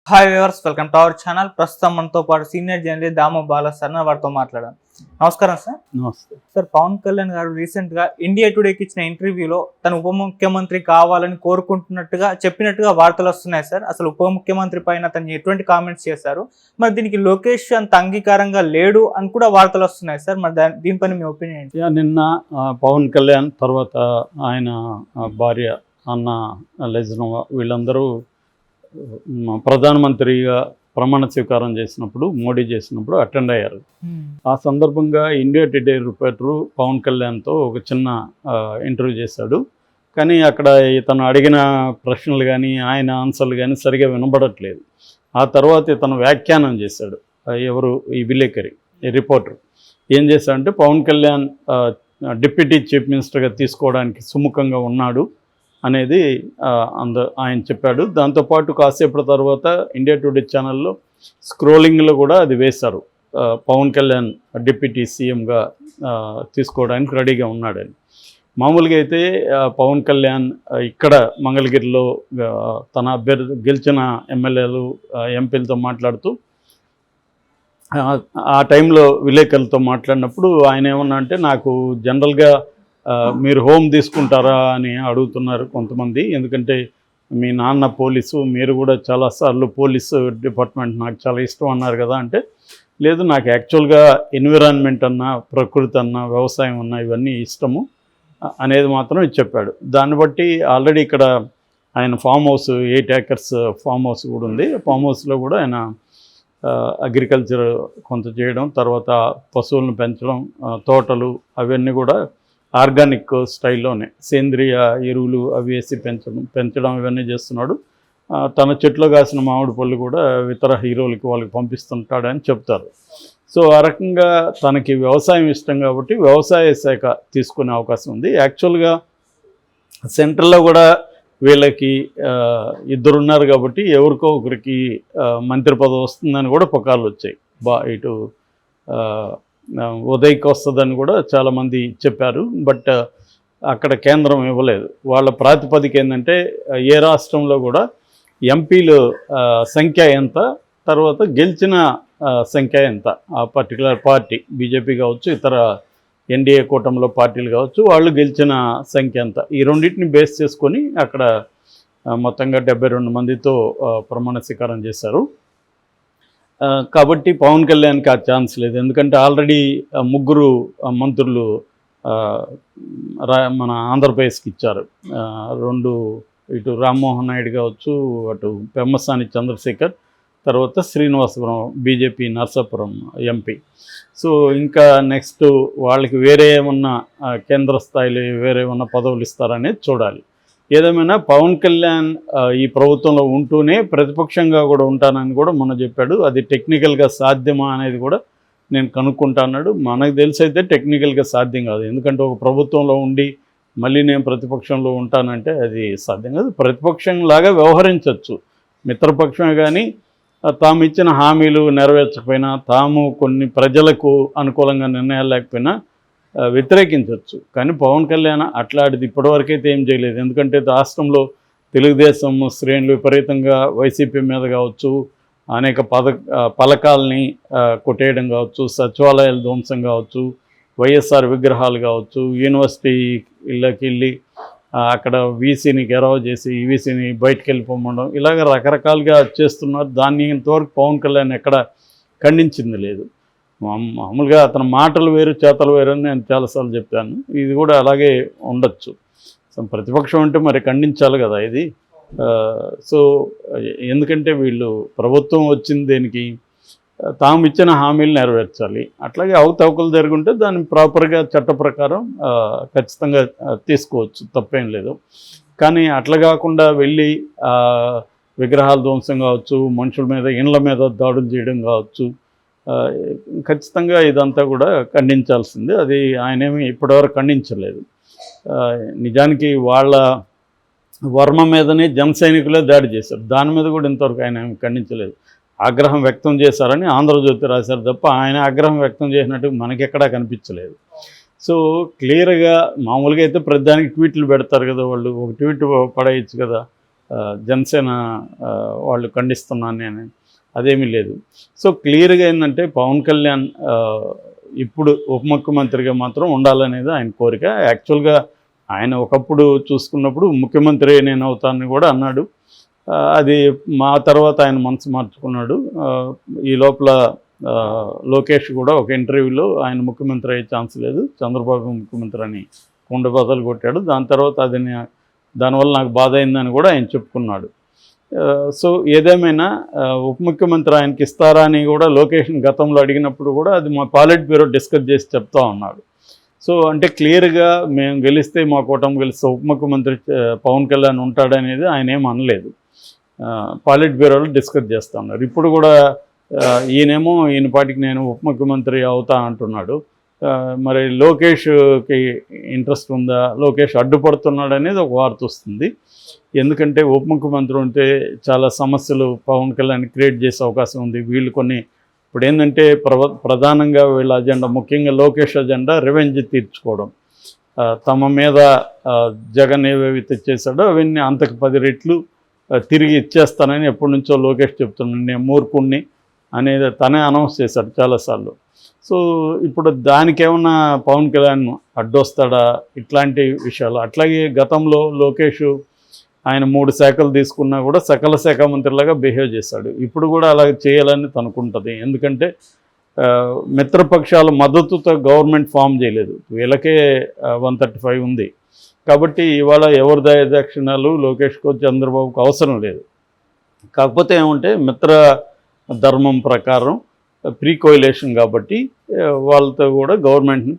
Hi viewers, welcome to our channel. ప్రస్తుతం మనతో పాటు సీనియర్ జర్నలిస్ట్ దాము బాలా సార్ వారితో మాట్లాడాను. నమస్కారం సార్. నమస్తే సార్, పవన్ కళ్యాణ్ గారు రీసెంట్ గా ఇండియా టుడేకి ఇచ్చిన ఇంటర్వ్యూలో తన ఉప ముఖ్యమంత్రి కావాలని కోరుకుంటున్నట్టుగా చెప్పినట్టుగా వార్తలు వస్తున్నాయి సార్. అసలు ఉప ముఖ్యమంత్రి పైన తను ఎటువంటి కామెంట్స్ చేశారు, మరి దీనికి లోకేష్ అంత అంగీకారంగా లేడు అని కూడా వార్తలు వస్తున్నాయి సార్. మరి దీనిపైన మీ ఒపీనియన్ ఏంటి? నిన్న పవన్ కళ్యాణ్ తర్వాత ఆయన భార్య అన్న లెజ్నోవా వీళ్ళందరూ ప్రధానమంత్రిగా ప్రమాణ స్వీకారం చేసినప్పుడు మోడీ చేసినప్పుడు అటెండ్ అయ్యారు. ఆ సందర్భంగా ఇండియా టుడే రిపోర్టరు పవన్ కళ్యాణ్తో ఒక చిన్న ఇంటర్వ్యూ చేశాడు. కానీ అక్కడ ఇతను అడిగిన ప్రశ్నలు కానీ ఆయన ఆన్సర్లు కానీ సరిగా వినబడట్లేదు. ఆ తర్వాత ఇతను వ్యాఖ్యానం చేశాడు. ఎవరు ఈ విలేకరి ఈ రిపోర్టర్ ఏం చేశాడంటే పవన్ కళ్యాణ్ డిప్యూటీ చీఫ్ మినిస్టర్గా తీసుకోవడానికి సుముఖంగా ఉన్నాడు అనేది ఆయన చెప్పాడు. దాంతోపాటు కాసేపటి తర్వాత ఇండియా టుడే ఛానల్లో స్క్రోలింగ్లో కూడా అది వేశారు, పవన్ కళ్యాణ్ డిప్యూటీ సీఎంగా తీసుకోవడానికి రెడీగా ఉన్నాడని. మామూలుగా అయితే పవన్ కళ్యాణ్ ఇక్కడ మంగళగిరిలో తన అభ్యర్థి గెలిచిన ఎమ్మెల్యేలు ఎంపీలతో మాట్లాడుతూ ఆ టైంలో విలేకరులతో మాట్లాడినప్పుడు ఆయన ఏమన్నా అంటే, నాకు జనరల్గా మీరు హోమ్ తీసుకుంటారా అని అడుగుతున్నారు కొంతమంది, ఎందుకంటే మీ నాన్న పోలీసు, మీరు కూడా చాలాసార్లు పోలీసు డిపార్ట్మెంట్ నాకు చాలా ఇష్టం అన్నారు కదా అంటే, లేదు నాకు యాక్చువల్గా ఎన్విరాన్మెంట్ అన్నా ప్రకృతి అన్నా వ్యవసాయం అన్నా ఇవన్నీ ఇష్టము అనేది మాత్రం చెప్పాడు. దాన్ని బట్టి ఆల్రెడీ ఇక్కడ ఆయన farm house 8 acres farm house కూడా ఉంది. ఫామ్ హౌస్లో కూడా ఆయన అగ్రికల్చర్ కొంత చేయడం, తర్వాత పశువులను పెంచడం, తోటలు అవన్నీ కూడా ఆర్గానిక్ స్టైల్లోనే సేంద్రియ ఎరువులు అవి వేసి పెంచడం ఇవన్నీ చేస్తున్నాడు. తన చెట్లో కాసిన మామిడి పళ్ళు కూడా ఇతర హీరోలకి వాళ్ళకి పంపిస్తుంటాడని చెప్తారు. సో ఆ రకంగా తనకి వ్యవసాయం ఇష్టం కాబట్టి వ్యవసాయ శాఖ తీసుకునే అవకాశం ఉంది. యాక్చువల్గా సెంట్రల్లో కూడా వీళ్ళకి ఇద్దరున్నారు కాబట్టి ఎవరికో ఒకరికి మంత్రి పదవి వస్తుందని కూడా పుకార్లు వచ్చాయి. ఇటు ఉదయ్కి వస్తుందని కూడా చాలామంది చెప్పారు. బట్ అక్కడ కేంద్రం ఇవ్వలేదు. వాళ్ళ ప్రాతిపదిక ఏంటంటే ఏ రాష్ట్రంలో కూడా ఎంపీలు సంఖ్య ఎంత, తర్వాత గెలిచిన సంఖ్య ఎంత, ఆ పర్టికులర్ పార్టీ బీజేపీ కావచ్చు ఇతర ఎన్డీఏ కూటమిలో పార్టీలు కావచ్చు వాళ్ళు గెలిచిన సంఖ్య ఎంత, ఈ రెండింటిని బేస్ చేసుకొని అక్కడ మొత్తంగా 72 మందితో ప్రమాణ స్వీకారం చేశారు. కాబట్టి పవన్ కళ్యాణ్కి ఆ ఛాన్స్ లేదు. ఎందుకంటే ఆల్రెడీ 3 మంత్రులు మన ఆంధ్రప్రదేశ్కి ఇచ్చారు. 2 ఇటు రామ్మోహన్ నాయుడు కావచ్చు, అటు పెమ్మసాని చంద్రశేఖర్, తర్వాత Srinivasapuram BJP Narsapuram MP. So ఇంకా నెక్స్ట్ వాళ్ళకి వేరే ఏమన్నా కేంద్ర స్థాయిలో వేరే ఏమన్నా పదవులు ఇస్తారనేది చూడాలి. ఏదేమైనా పవన్ కళ్యాణ్ ఈ ప్రభుత్వంలో ఉంటూనే ప్రతిపక్షంగా కూడా ఉంటానని కూడా మొన్న చెప్పాడు. అది టెక్నికల్గా సాధ్యమా అనేది కూడా నేను కనుక్కుంటా అన్నాడు. మనకు తెలిసి అయితే టెక్నికల్గా సాధ్యం కాదు. ఎందుకంటే ఒక ప్రభుత్వంలో ఉండి మళ్ళీ నేను ప్రతిపక్షంలో ఉంటానంటే అది సాధ్యం కాదు. ప్రతిపక్షంలాగా వ్యవహరించవచ్చు మిత్రపక్షమే, కానీ తాము ఇచ్చిన హామీలు నెరవేర్చకపోయినా, తాము కొన్ని ప్రజలకు అనుకూలంగా నిర్ణయాలు లేకపోయినా వ్యతిరేకించవచ్చు. కానీ పవన్ కళ్యాణ్ అట్లాంటిది ఇప్పటివరకైతే ఏం చేయలేదు. ఎందుకంటే రాష్ట్రంలో తెలుగుదేశం శ్రేణులు విపరీతంగా వైసీపీ మీద కావచ్చు, అనేక పథకాలని కొట్టేయడం కావచ్చు, సచివాలయాల ధ్వంసం కావచ్చు, వైఎస్ఆర్ విగ్రహాలు కావచ్చు, యూనివర్సిటీ ఇళ్ళకి వెళ్ళి అక్కడ వీసీని గెరవ చేసి ఈవీసీని బయటకు వెళ్ళిపోవడం, ఇలాగ రకరకాలుగా చేస్తున్నారు. దాన్ని ఇంతవరకు పవన్ కళ్యాణ్ ఎక్కడ ఖండించింది లేదు. మామూలుగా అతని మాటలు వేరు చేతలు వేరు అని నేను చాలాసార్లు చెప్పాను. ఇది కూడా అలాగే ఉండొచ్చు. ప్రతిపక్షం అంటే మరి ఖండించాలి కదా ఇది. సో ఎందుకంటే వీళ్ళు ప్రభుత్వం వచ్చింది దేనికి, తాము ఇచ్చిన హామీలు నెరవేర్చాలి. అట్లాగే అవకతవకలు జరుగుంటే దాన్ని ప్రాపర్గా చట్ట ప్రకారం ఖచ్చితంగా తీసుకోవచ్చు, తప్పేం లేదు. కానీ అట్లా కాకుండా వెళ్ళి విగ్రహాల ధ్వంసం కావచ్చు, మనుషుల మీద ఇండ్ల మీద దాడులు చేయడం కావచ్చు, ఖచ్చితంగా ఇదంతా కూడా ఖండించాల్సిందే. అది ఆయనేమి ఇప్పటివరకు ఖండించలేదు. నిజానికి వాళ్ళ వర్మ మీదనే జన సైనికులే దాడి చేశారు. దాని మీద కూడా ఇంతవరకు ఆయన ఖండించలేదు. ఆగ్రహం వ్యక్తం చేశారని ఆంధ్రజ్యోతి రాశారు తప్ప ఆయన ఆగ్రహం వ్యక్తం చేసినట్టు మనకెక్కడా కనిపించలేదు. సో క్లియర్గా మామూలుగా అయితే ప్రతిదానికి ట్వీట్లు పెడతారు కదా వాళ్ళు, ఒక ట్వీట్ పడేయచ్చు కదా. జనసేన వాళ్ళు ఖండిస్తున్నాను నేను, అదేమీ లేదు. సో క్లియర్గా ఏంటంటే పవన్ కళ్యాణ్ ఇప్పుడు ఉప ముఖ్యమంత్రిగా మాత్రం ఉండాలనేది ఆయన కోరిక. యాక్చువల్గా ఆయన ఒకప్పుడు చూసుకున్నప్పుడు ముఖ్యమంత్రి నేను అవుతానని కూడా అన్నాడు. అది మా తర్వాత ఆయన మనసు మార్చుకున్నాడు. ఈ లోపల లోకేష్ కూడా ఒక ఇంటర్వ్యూలో ఆయన ముఖ్యమంత్రి అయ్యే ఛాన్స్ లేదు, చంద్రబాబు ముఖ్యమంత్రి అని కుండ బదలు కొట్టాడు. దాని తర్వాత దానివల్ల నాకు బాధ అయిందని కూడా ఆయన చెప్పుకున్నాడు. సో ఏదేమైనా ఉప ముఖ్యమంత్రి ఆయనకి ఇస్తారా అని కూడా లోకేష్ని గతంలో అడిగినప్పుడు కూడా అది మా పాలిట్ బ్యూరో డిస్కస్ చేసి చెప్తా ఉన్నాడు. సో అంటే క్లియర్గా మేము గెలిస్తే, మా కూటమి గెలిస్తే ఉప ముఖ్యమంత్రి పవన్ కళ్యాణ్ ఉంటాడనేది ఆయన ఏం అనలేదు. పాలిట్ బ్యూరోలో డిస్కస్ చేస్తూ ఉన్నారు. ఇప్పుడు కూడా ఈయన పాటికి నేను ఉప ముఖ్యమంత్రి అవుతా అంటున్నాడు. మరి లోకేష్కి ఇంట్రెస్ట్ ఉందా, లోకేష్ అడ్డుపడుతున్నాడు అనేది ఒక వార్త వస్తుంది. ఎందుకంటే ఉప ముఖ్యమంత్రి ఉంటే చాలా సమస్యలు పవన్ కళ్యాణ్ క్రియేట్ చేసే అవకాశం ఉంది. వీళ్ళు కొన్ని ఇప్పుడు ఏంటంటే ప్రధానంగా వీళ్ళ అజెండా, ముఖ్యంగా లోకేష్ అజెండా రివెంజ్ తీర్చుకోవడం. తమ మీద జగన్ ఏవేవి తెచ్చేసాడో అవన్నీ అంతకు 10 రెట్లు తిరిగి ఇచ్చేస్తానని ఎప్పటి నుంచో లోకేష్ చెప్తున్నాడు. నేను మూర్ఖుణ్ణి అనేది తనే అనౌన్స్ చేశాడు చాలాసార్లు. సో ఇప్పుడు దానికేమన్నా పవన్ కళ్యాణ్ అడ్డొస్తాడా, ఇట్లాంటి విషయాలు. అట్లాగే గతంలో లోకేష్ ఆయన 3 శాఖలు తీసుకున్నా కూడా సకల శాఖ మంత్రిలాగా బిహేవ్ చేశాడు. ఇప్పుడు కూడా అలా చేయాలని తనుకుంటుంది. ఎందుకంటే మిత్రపక్షాల మద్దతుతో గవర్నమెంట్ ఫామ్ చేయలేదు, వీళ్ళకే 135 ఉంది. కాబట్టి ఇవాళ ఎవరి దయాదాక్షిణ్యాలు లోకేష్కో చంద్రబాబుకు అవసరం లేదు. కాకపోతే ఏమంటే మిత్ర ధర్మం ప్రకారం ప్రీ కోయిలేషన్ కాబట్టి వాళ్ళతో కూడా గవర్నమెంట్ని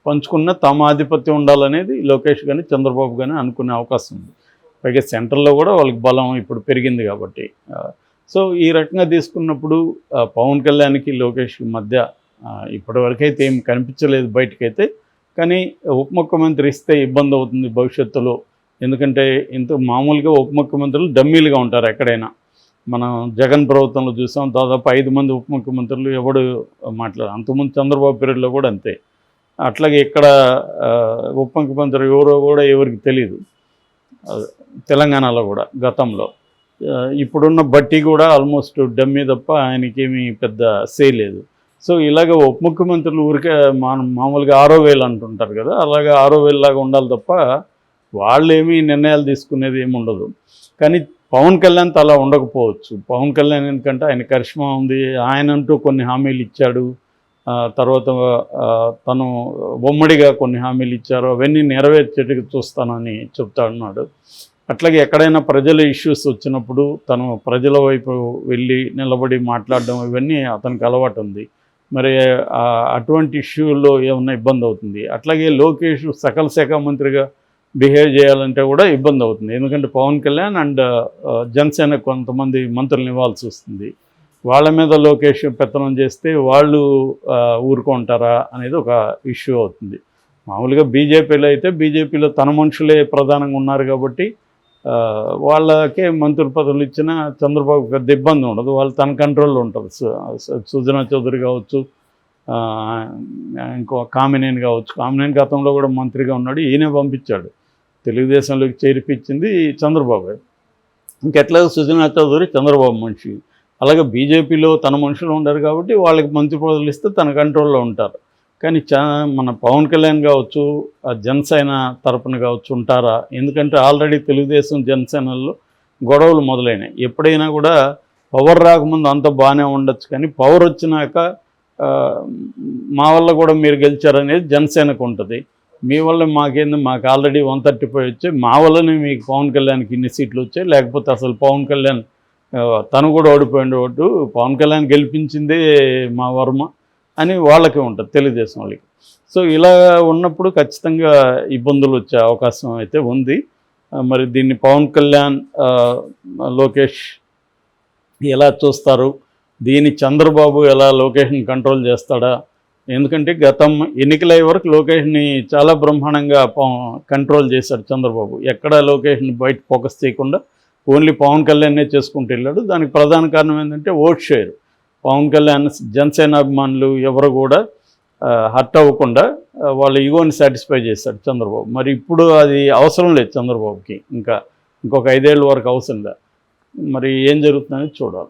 పంచుకున్న తమ ఆధిపత్యం ఉండాలనేది లోకేష్ కానీ చంద్రబాబు కానీ అనుకునే అవకాశం ఉంది. పైగా సెంట్రల్లో కూడా వాళ్ళకి బలం ఇప్పుడు పెరిగింది కాబట్టి. సో ఈ రకంగా తీసుకున్నప్పుడు పవన్ కళ్యాణ్కి లోకేష్కి మధ్య ఇప్పటివరకైతే ఏం కనిపించలేదు బయటకైతే. కానీ ఉప ముఖ్యమంత్రి ఇస్తే ఇబ్బంది అవుతుంది భవిష్యత్తులో. ఎందుకంటే మామూలుగా ఉప ముఖ్యమంత్రులు డమ్మీలుగా ఉంటారు ఎక్కడైనా. మనం జగన్ ప్రభుత్వంలో చూసాం, దాదాపు 5 మంది ఉప ముఖ్యమంత్రులు ఎవడు అంతకుముందు చంద్రబాబు పీరియడ్లో కూడా అంతే. అట్లాగే ఇక్కడ ఉప ముఖ్యమంత్రి ఎవరో కూడా ఎవరికి తెలియదు, తెలంగాణలో కూడా గతంలో. ఇప్పుడున్న బట్టి కూడా ఆల్మోస్ట్ డమ్మీ తప్ప ఆయనకేమీ పెద్ద సే లేదు. సో ఇలాగ ఉప ముఖ్యమంత్రులు ఊరికే మామూలుగా 6,000 అంటుంటారు కదా, అలాగే 6,000 లాగా ఉండాలి తప్ప వాళ్ళు ఏమీ నిర్ణయాలు తీసుకునేది ఏమి ఉండదు. కానీ పవన్ కళ్యాణ్ అలా ఉండకపోవచ్చు. పవన్ కళ్యాణ్ ఎందుకంటే ఆయన కరిష్మా ఉంది, ఆయనంటూ కొన్ని హామీలు ఇచ్చాడు. తర్వాత తను ఉమ్మడిగా కొన్ని హామీలు ఇచ్చారు, అవన్నీ నెరవేర్చేట్టుగా చూస్తానని చెప్తాడున్నాడు. అట్లాగే ఎక్కడైనా ప్రజల ఇష్యూస్ వచ్చినప్పుడు తను ప్రజల వైపు వెళ్ళి నిలబడి మాట్లాడడం ఇవన్నీ అతనికి అలవాటు ఉంది. మరి అటువంటి ఇష్యూల్లో ఏమన్నా ఇబ్బంది అవుతుంది. అట్లాగే లోకేష్ సకల శాఖ మంత్రిగా బిహేవ్ చేయాలంటే కూడా ఇబ్బంది అవుతుంది. ఎందుకంటే పవన్ కళ్యాణ్ అండ్ జనసేన కొంతమంది మంత్రులను ఇవ్వాల్సి వస్తుంది. వాళ్ళ మీద లోకేష్ పెత్తనం చేస్తే వాళ్ళు ఊరుకుంటారా అనేది ఒక ఇష్యూ అవుతుంది. మామూలుగా బీజేపీలో అయితే బీజేపీలో తన మనుషులే ప్రధానంగా ఉన్నారు కాబట్టి వాళ్ళకే మంత్రుల పదవులు ఇచ్చినా చంద్రబాబు పెద్ద ఇబ్బంది ఉండదు, వాళ్ళు తన కంట్రోల్లో ఉంటుంది. సుజనా చౌదరి కావచ్చు, ఇంకో కామినేని కావచ్చు. కామినేని గతంలో కూడా మంత్రిగా ఉన్నాడు, ఈయనే పంపించాడు. తెలుగుదేశంలోకి చేర్పించింది చంద్రబాబు. ఇంకెట్లా సుజనా చౌదరి చంద్రబాబు మనిషి. అలాగే బీజేపీలో తన మనుషులు ఉండరు కాబట్టి వాళ్ళకి మంత్రి పదవులు ఇస్తే తన కంట్రోల్లో ఉంటారు. కానీ మన పవన్ కళ్యాణ్ కావచ్చు, జనసేన తరపున కావచ్చు ఉంటారా? ఎందుకంటే ఆల్రెడీ తెలుగుదేశం జనసేనల్లో గొడవలు మొదలైనాయి. ఎప్పుడైనా కూడా పవర్ రాకముందు అంత బాగానే ఉండొచ్చు, కానీ పవర్ వచ్చినాక మా వల్ల కూడా మీరు గెలిచారనేది జనసేనకు ఉంటుంది. మీ వల్ల మాకేంది, మాకు ఆల్రెడీ 135 వచ్చాయి, మా వల్లనే మీకు పవన్ కళ్యాణ్కి ఇన్ని సీట్లు వచ్చాయి, లేకపోతే అసలు పవన్ కళ్యాణ్ తను కూడా ఓడిపోయింది, ఓటు పవన్ కళ్యాణ్ గెలిపించిందే మా వర్మ అని వాళ్ళకే ఉంటుంది, తెలుగుదేశం వాళ్ళకి. సో ఇలా ఉన్నప్పుడు ఖచ్చితంగా ఇబ్బందులు వచ్చే అవకాశం అయితే ఉంది. మరి దీన్ని పవన్ కళ్యాణ్ లోకేష్ ఎలా చూస్తారు, దీన్ని చంద్రబాబు ఎలా లోకేష్ని కంట్రోల్ చేస్తాడా? ఎందుకంటే గతం ఎన్నికలయ్యే వరకు లోకేష్ని చాలా బ్రహ్మాండంగా కంట్రోల్ చేశాడు చంద్రబాబు. ఎక్కడ లోకేష్ని బయట ఫోకస్ చేయకుండా ఓన్లీ పవన్ కళ్యాణ్నే చేసుకుంటూ వెళ్ళాడు. దానికి ప్రధాన కారణం ఏంటంటే ఓట్ షేర్. పవన్ కళ్యాణ్ జనసేన అభిమానులు ఎవరు కూడా హర్ట్ అవ్వకుండా వాళ్ళ ఈగోని సాటిస్ఫై చేశాడు చంద్రబాబు. మరి ఇప్పుడు అది అవసరం లేదు చంద్రబాబుకి. ఇంకా ఇంకొక 5 ఏళ్ళ వరకు అవసరం లేదు. మరి ఏం జరుగుతుందని చూడాలి.